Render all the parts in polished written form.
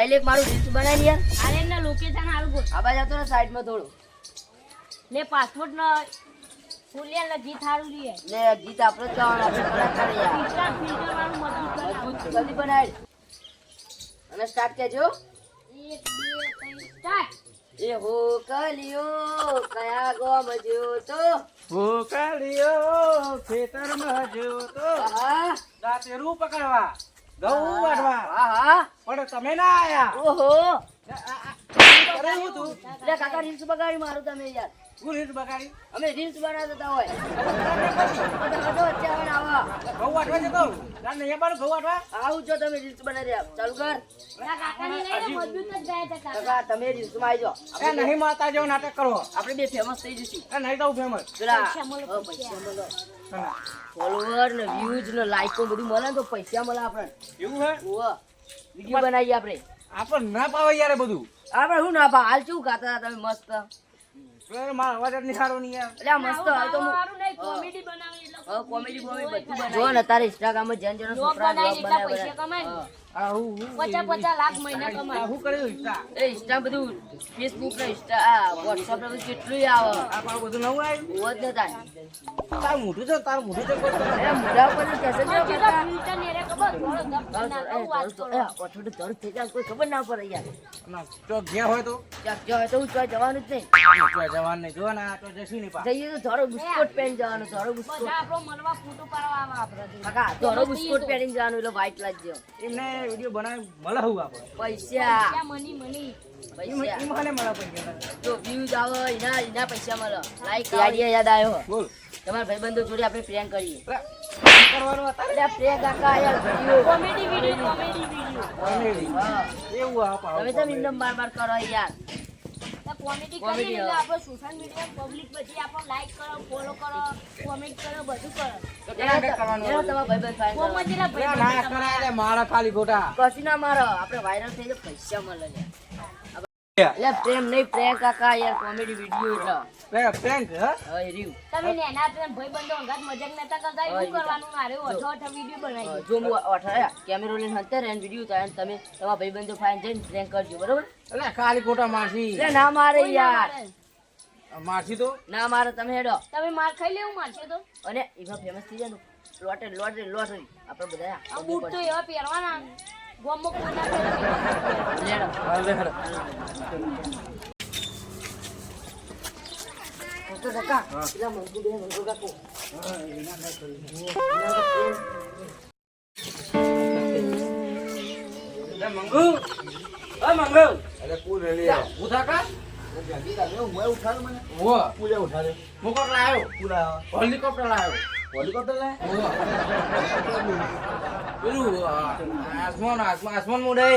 Direct મારું reels બનાવી યાર. અરે ના લોકેશન હારું બોલ. આ બાજુ આવતો ને સાઈડમાં થોડું. લે પાસપોર્ટ ન ફૂલિયા ને ગીત હારું લીએ. લે ગીત આપણો જ ગાવાનું, આપણે કલાકાર યાર. ફિલ્ટર વાળું મજબૂત મજબૂત બનાવ. જલ્દી બનાવી. અને સ્ટાર્ટ કેજો. 1 2 3 સ્ટાર્ટ. એ હો કલિયો કયા ગોમ જ્યો તો. ભૂકાલીઓ ખેતરમાં જ્યો તો હા રાતે રૂ પકડવા ઘઉં વાઢવા હા હા. પણ તમે ના આયા. ઓહો અરે હું તું લે કાકા રીલ્સ બગાડી મારું તમે યાર. હું રીત બગાડી અમે રીલ્સ બનાવતા હોય. બધો વચ્ચે આવે ને આવા. ઘઉં વાઢવા જતો ના નહીં બાર ઘઉં વાઢવા આવું જો તમે રીલ્સ બનાવી રહ્યા. ચાલુ કર. ના કાકાની લઈને મજબૂત જ જાય છે કાકા. કાકા તમે રીલ્સ માં આવી જાઓ. એ નહીં માતા જેવો નાટક કરો આપણે બે ફેમસ થઈ જઈશું. એ નહીં તો ફેમસ પેલા પૈસા મળે, હા, પૈસા. પૈસા મળે. ફોલોવર ને વ્યૂઝ ને લાઈક બધું મળે ને તો પૈસા મળે આપણને. એવું હે ઓહ વિડીયો બનાવીએ આપણે. આપણ ના પાવે યાર એ બધું આપણે શું ના ભા હાલ શું ગાતા હતા તમે મસ્ત. મારો અવાજ જ નહીં સારો નહીં યાર એટલે આ મસ્ત હાલ તો હું હારું નહીં કોમેડી બનાવી એટલે કોમેડી બધું બનાવી. જો ને તારે ઇન્સ્ટાગ્રામ માં જેન જેનો Vlog છોકરા બનાવીને vlog એટલા બનાવે પૈસા કમાય ને. હા. આ હું 50 લાખ મહિના કમાય. શું કર્યું ઇન્સ્ટા એ ઇન્સ્ટા બધું ફેસબુક ને ઇન્સ્ટા આ વોટ્સઅપ ને બધું કેટલું આવે. આ પાછું બધું નવું આવ્યું બહુ જ નતા. તારું મોઢું છે તારું મોઢું છે કોઈ એ મોઢા ઉપર કેસે જો કેટલા કરતા. ફિલ્ટર ને રે ખબર થોડો દબ ના કહું વાત કરો. થોડું થઈ જાય કોઈ ખબર ના પડે યાર. ના તો ગયા હોય તો ક્યાંક જવાય તો હું ચોય જવાનું જ નહીં. જવાન નહીં જો ના તો જશું નહીં પા જઈએ તો ધોરો બુસ્કોટ પહેરી જવાનું. ધોરો બુસ્કોટ બધા આપણો મનવા ફોટો પાડવા આવે આપણા કાકા ધોરો બુસ્કોટ પહેરીને જવાનું એટલે વ્હાઈટ લાગજો. એમને વિડીયો બનાવી મળે હું આપણે પૈસા મની મની પૈસા મને મળે પૈસા જો વ્યૂઝ આવે એના પૈસા મળે. લાઈક આઈડિયા યાદ આવ્યો. બોલ તમારા ભાઈબંધો જોડે આપણે પ્રેન્ક કરીએ. કરવાનું હતા એટલે આ પ્રેન્ક કાકા યાર વિડીયો. કોમેડી વિડિયો હા એવું આ તમે તો એમને માર માર કરો યાર. કોમેડી Comedy કરીએ એટલે હા. આપણે સોશિયલ મીડિયા પબ્લિક પછી આપણો લાઈક કરો ફોલો કરો કોમેન્ટ કરો બધું કરો એના તમારા ભાઈબંધ ફાઈન કરો. કોમેન્ટ જેટલા ભાઈ ના કરાય લે મારા ખાલી ખોટા કશું ના મારો આપણે વાયરલ થઈ જાય પૈસા મળે યાર. એટલે પ્રેમ નહીં પ્રેન્ક કાકા યાર કોમેડી વિડીયો એટલે પ્રેન્ક હા હવે રહ્યું. તમે નેના હતા ને ભાઈબંધો અંગાત મજાક નતા કરતા એવું કરવાનું મારે અઠો વિડિયો બનાવી જો હું કેમેરો લઈને હંતે ને વિડીયો થાય ને તમે તમારા ભાઈબંધો ફાઈન જઈને પ્રેન્ક કરજો બરોબર. એટલે ખાલી ખોટા માસી એટલે ના મારે યાર માસી તો ના મારે તમે હેડો. તમે માર ખાઈ લેવું મારશે તો અને એમાં ફેમસ થઈ જાય ને લોટરી આપણે બધા આ બૂટ તો એવા પહેરવાના ગોમો કોઈ ના પહેરે લેડો. તો કાકા પેલા મંગુ કાકો મંગુ અ મંગુ અરે કુલ લે લે ઉઠા કા હું ઉઠાડો મને વો કુલે ઉઠાડે મુકોટ લાયો કુલા હેલિકોપ્ટર લાયો હેલિકોપ્ટર લે પેલું આસમાન મોડે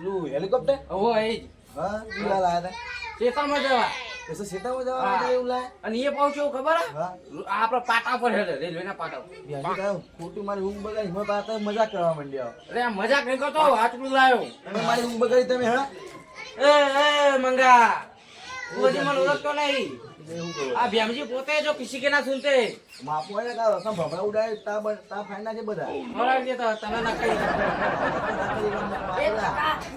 લું હેલિકોપ્ટર હો એ હા કુલા લાયા ચેતામાં જવા હતા એસો સેટામાં જવા એવું લાય અને એ પહોંચ્યો ખબર હે હા આપડે પાટા પર હેડે રેલવેના પાટા પર બ્યાજી કાયો ખોટી મારી ઊંઘ બગાડી હું પાછા મજાક કરવા માંડ્યા અરે આ મજાક નહીં કરતો આટલું લાયો તમે મારી ઊંઘ બગાડી તમે હા એ મંગા તું હજી મને ઓળખતો નહીં એવું કરો આ ભ્યામજી પોતે જો કિસી કે ના સુનતે માપો એને કાઢો તમે ભમરા ઉડાય તા ફાઈના છે બધા મોરાલ જે તો તમે ના કરી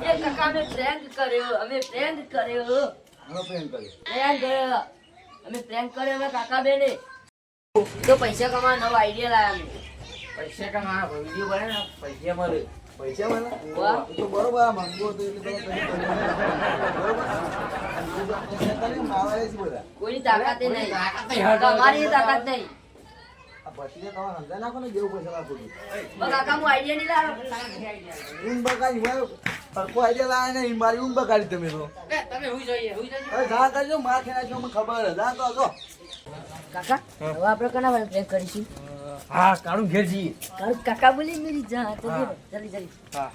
એ કાકા અમે પ્રેન્ક કર્યો અમે પ્રેમ કર્યો અમે પ્રેન્ક કર્યો અમે કાકા બેને તો પૈસા કમા નવો આઈડિયા લાયા અમે. પૈસા કમા વિડીયો બને ને પૈસા મળે પૈસા મને વાહ. તો બરોબર આ મંગો તો એટલે તમે બરોબર માવાય છે બધા કોઈની તાકાત ય નહીં. તાકાત નહીં. તમારી તાકાત નહીં. આ પછી તમારે સમજા નાખો ને જેવું પૈસા લાગુ બસ કાકા હું આઈડિયા નહીં લાવ્યો. ઊંઘ બગાડી હોય સરખો આઈડિયા લાવે ને મારી ઊંઘ બગાડી તમે તો તમે હુઈ જઈએ હવે જા કરજો માર ખેલા છો મને ખબર હે જા તો જો કાકા હવે આપણે કોના વાળે પ્રેન્ક કરીશું. હા કાળું ઘેર જઈએ તારું કાકા બોલી મેરી જા તો જલ્દી હા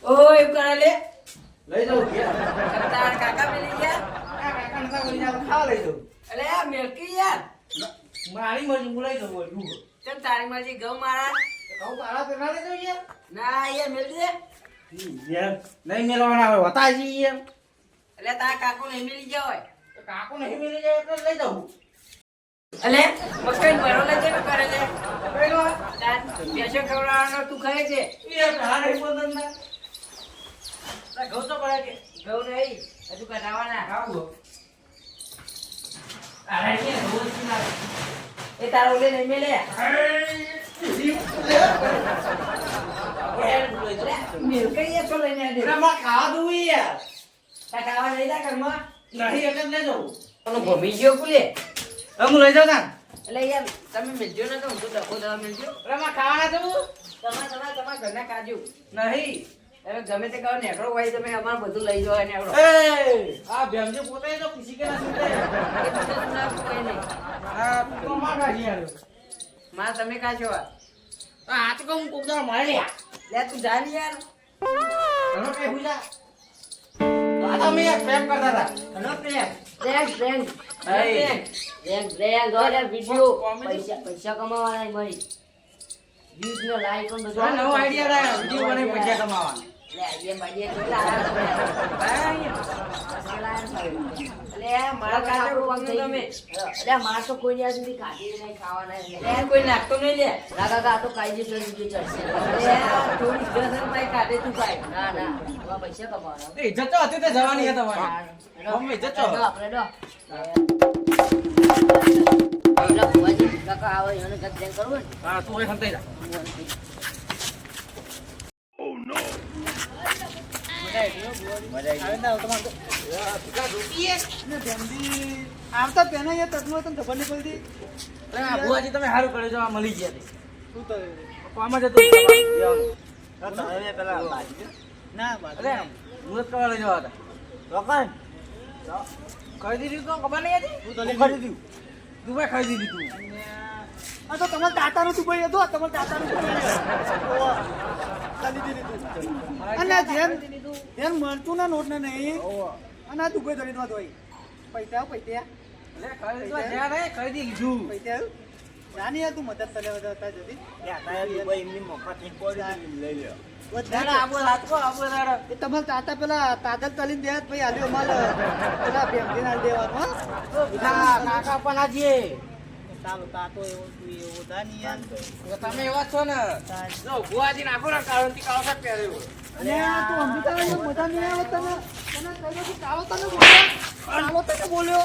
ઓ એવું કરે લે લઈ જાઉં ઘેર તાર કાકા બોલી ગયા કાકા નતા બોલી જા ખાવા લઈ જાઉં અલે આ મેલકી યાર મારી મરજી બોલાઈ દઉં બોલ કેમ તારી મરજી ગૌ મારા કહું તારા તો ના લઈ જાઉં યાર ના યાર મેલ દે યાર નહીં મેળવાના હોય હતા જી યાર એટલે તારા કાકો ને મિલી ગયા હોય તો કાકો નહીં મિલી જાય એટલે લઈ જાઉં. એટલે મકાઈ ભરો લે છે ને કરે છે પેલો તાર પેશો ખવડાવવાનો તું ખાય છે એ હાર હે બોલન ના. આ ઘઉં તો પડે કે ઘઉં નહીં હજુ કઢાવાના આવો. અરે કે રોજ ના. એ તારો ઓલે નહીં મેલે મિલકઈ છો લઈને દે માં ખાવા દઉં યાર. તા ખાવા નહીં તા ઘરમાં નહીં એટલે જ લઈ જાઉં. તને ભમી ગયો કુલે હું લઈ જાઉં તા. એટલે યાર તમે મિલજો ને તો હું તો ડબ્બો દવા મિલજો માં ખાવાના જવું તમારા ઘરના કાજુ નહીં. તમે ગમે તે કહો નેકળો હોય તમે અમારે બધું લઈ જાઓ નેકળો એ આ ભેમજી પોતે તો ખુશી કે ના સુતે. એ બધું ના કોઈ નહીં આ તો માં કાઢી યાર. માં તમે કા છો આ તો હું કોક દા મારે લ્યા. લે તું જા ને યાર ઘણો કઈ હુજા. આ તો મેં એક પ્રેમ કરતા હતા. ઘણો પ્રેમ પ્રેમ પ્રેમ hey. પ્રેમ પ્રેમ ગોળે વિડિયો Comedy. પૈસા કમાવાના ભાઈ વ્યૂઝ ને લાઈક ને બધું આ નવો આઈડિયા લાયા વિડિયો બને પૈસા કમાવા. લે આઈડિયા બાઈડિયા કેટલા આયા અલે મારા કાકો કોણ તમે અલે માર તો કોઈ યાર સુધી કાઢી નહીં ખાવાના લે કોઈ નાખતો નહીં લે રાગા કા તો કાઈ જે વિડિયો ચડશે લે થોડી ગરમ ભાઈ કાઢે તું ભાઈ ના ના તો પૈસા કમાવાના એ ઇજ્જત તો હતી તે જવાની હે તમારી. મમ્મી ઇજ્જત તો. આપણે દો આપણે ભુવાજી કાકા આવે એને કદ દેન કરવું ને હા તું હોય હંતાઈ જા. આવતા પેલા યાર તકનો તને ખબર નહીં પડતી. અરે આ ભુવાજી તમે હારું કર્યું જો આ મળી ગયા તે. શું તો આમાં જતું રહેવાનું. તારે પેલા ના અરે મુરત કરવા લઈ જવા હતા. રોકન ખાઈ દીધી તો ખબર નહીં હતી. હું તો હું ખાઈ દીધું. તું ભાઈ ખાઈ દીધી તું. આ તો તમારા તાતાનું તું ભાઈ હતો તમારા તાતાનું તું ભાઈ ચાલી દીધી તું અને ધ્યાન મળતું ના નોટ ને નહીં અને આ તું કોઈ ધરી દો પૈસા પૈસા અરે ખાઈ દીધું. જ્યાં નહીં ખાઈ દીધું. પૈસા જાની યાર તું મદદ કરે વધારતા જતી એ તમારા તાતા પેલા તાતા તલીને દે ભાઈ આલ્યો માલ પેલા ભેમથી ના દેવાનો કાકા પણ આજે તારો તાતો એવો તું એવો જાની યાર તમે એવા છો ને. જો ભુવાજી નાખો ને કાળોથી કાળો શર્ટ પહેર્યો. અને આ તું અંબિકા મજા નહીં આવે તને તને કહ્યું કે કાળો તને બોલ્યો કાળો તને બોલ્યો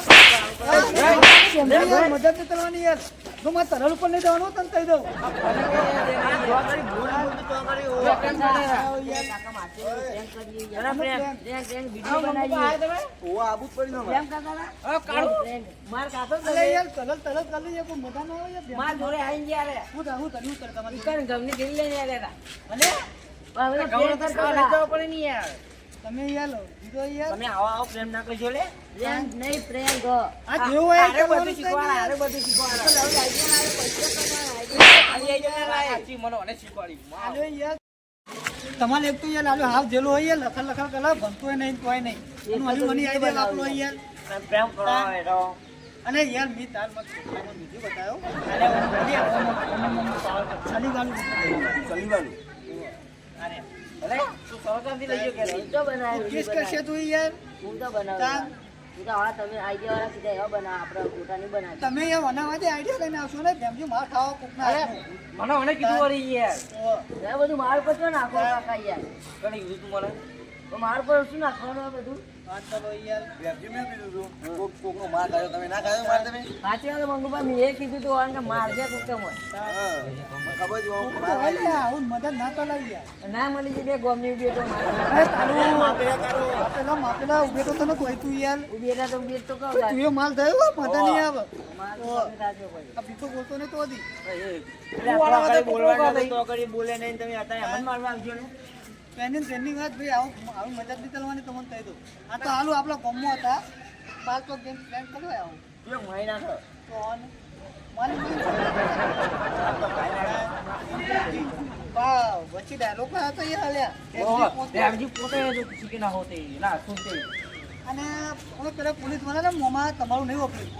મદદ નહીં કરવાની યાર જો મારે તરલ ઉપર નહીં જવાનું તને કહી દઉં માર કાકો અરે યાર તરલ તરલ કરી લઈએ કોઈ મજા ના આવે યાર માર જોડે આઈ ગયા રે હું તને કરે તમારી ઈકણ ગમની દિલ લઈને આયા અને હતા ગૌરવ કરવા પડે નહીં યાર તમે યાર બીજો યાર તમે આવો પ્રેમ ના કરજો લે પ્રેમ નહીં પ્રેમ ગો આ જેવું હોય આરે બધું શીખવાડા આરે બધું શીખવાડા તમારે એક તો યાર આલો હાફ જેલો હોય યાર લખા લખા કલા ભણતો નહીં તોય નહીં એનું હજુ મને આઈડિયા આપલો હોય યાર પ્રેમ કરો અને યાર મી તાર મત છોકરામાં બીજું બતાયો અને મને સલીવાલું અરે અરે તું સરકારથી લઈ ગયો કે તો બનાવ્યો કેસ કરશે તું યાર હું તો બનાવ્યો હું તો હા તમે આઈડિયા વાળા સીધા એવા બના આપણે ફોટા નહીં બનાવી તમે યાર વનાવાથી આઈડિયા લઈને આવશો ને જેમ માર ખાવા કોકના હાથનું. મને કીધું વળી યાર. તો એ બધું માર પર શું નાખો કાકા યાર કણી કીધું તું મને. તો માર પર શું નાખવાનું આ બધું વાત કરો યાર સાચી વાત મંગુભાઈ મેં એ કીધું તું કે મારજે કોક તો મને આવું મદદ ના કરાવી યાર ના મળી જાય બે ગોમની ઉભી તો અરે તારું માપેલા ઉભે તો તને કોઈ તું યાર ઉભી હતા તો ઉભી તો કહો તું એ માલ થયો મજા નહીં આવે માર તો રાજો ભાઈ આ બીતો બોલતો ને તો હતી બોલે નહીં તમે અત્યારે મન મારવા આવજો ને ટ્રેનિંગ વાત ભાઈ આવું મદદ નહીં કરવાની તમને કહી દઉં આ તો હાલું આપણા કોમમાં હતા 5 તો ગેમ પ્લાન કરો આવું જો મહિના તો તો વાહ વચ્ચે ડાયલોગ માં હતો યાર હાલ્યા દેવજી પોતે શીખી ના હોતે ના સુનતે. અને હવે પેલા પોલીસ વાળા ને મોમાં તમારું નહીં વાપર્યું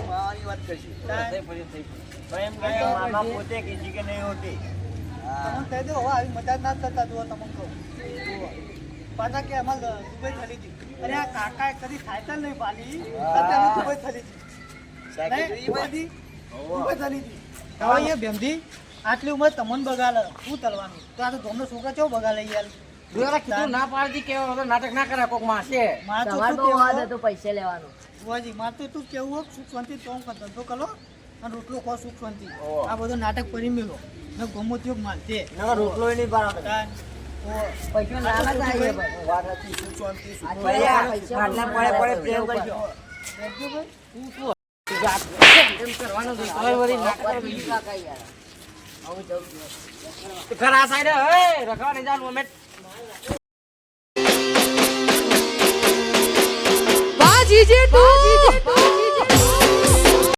માવાની વાત કરશી મામા પોતે કીધી કે નહીં હોતી તમને કહી દો હવે આવી મદદ ના કરતા જુઓ તમને કહું પાછા કે અમારે દુબઈ ચાલી હતી અરે આ કાકાએ કદી સાયકલ નહીં પાડી અત્યારે દુબઈ થલી હતી દુબઈ થલી હતી હવે અહીંયા બેમજી આટલી ઉંમર તમને બગાડે શું તલવાનું તો આ તો ધોમનો છોકરા કેવો બગાડે યાર જોરા કીધું ના પાડતી કેવો હતો નાટક ના કરે કોક માસે માર તો તમારે શું બહુ હાથ કહેવું હતો પૈસા લેવાનો વાજી માર તો એટલું જ કેવું હોય, સુખ શાંતિ તો ધંધો કરો અને રોટલો ખો સુખ શાંતિ આ બધો નાટક કરી મેલો ને ગમો ત્યો માલતે નકર રોટલો નહીં પાડો પૈસા ના થાય ભાઈ વાત હતી શું શાંતિ શું પૈસા આટલા પડે પ્રેમ કરજો એમ કરવાનું તો હવે વળી ના કરે બીજું. કાકા યાર હવે જવું છું. ઘર આ સાઈડ હે રખવા નહીં જવાનું અમે Baji Jetu.